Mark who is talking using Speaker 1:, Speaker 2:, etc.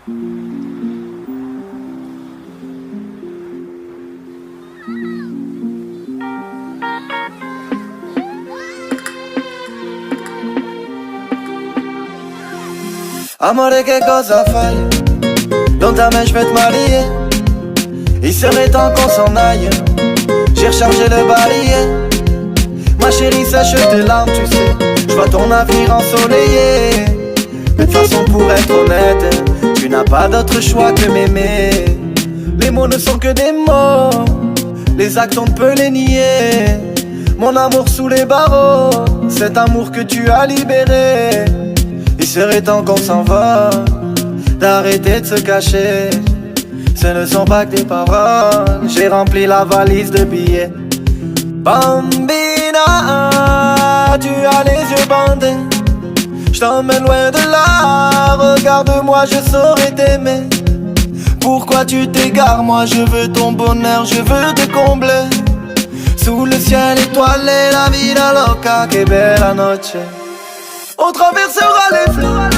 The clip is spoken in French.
Speaker 1: Amore, che cosa fai? Dans ta main je vais te marier. Il serait temps qu'on s'en aille. J'ai rechargé le barillet. Ma chérie sèche tes larmes, tu sais. Je vois ton avenir ensoleillé. Mais de toute façon pour être honnête, tu n'as pas d'autre choix que m'aimer. Les mots ne sont que des mots, les actes on peut les nier. Mon amour sous les barreaux, cet amour que tu as libéré. Il serait temps qu'on s'en va, d'arrêter de se cacher. Ce ne sont pas que des paroles, j'ai rempli la valise de billets. Bambina, tu as les yeux bandés. Je t'emmène loin de là, regarde-moi, je saurais t'aimer. Pourquoi tu t'égares, moi je veux ton bonheur, je veux te combler. Sous le ciel étoilé, la vida loca, que bella noche. On traversera les flots,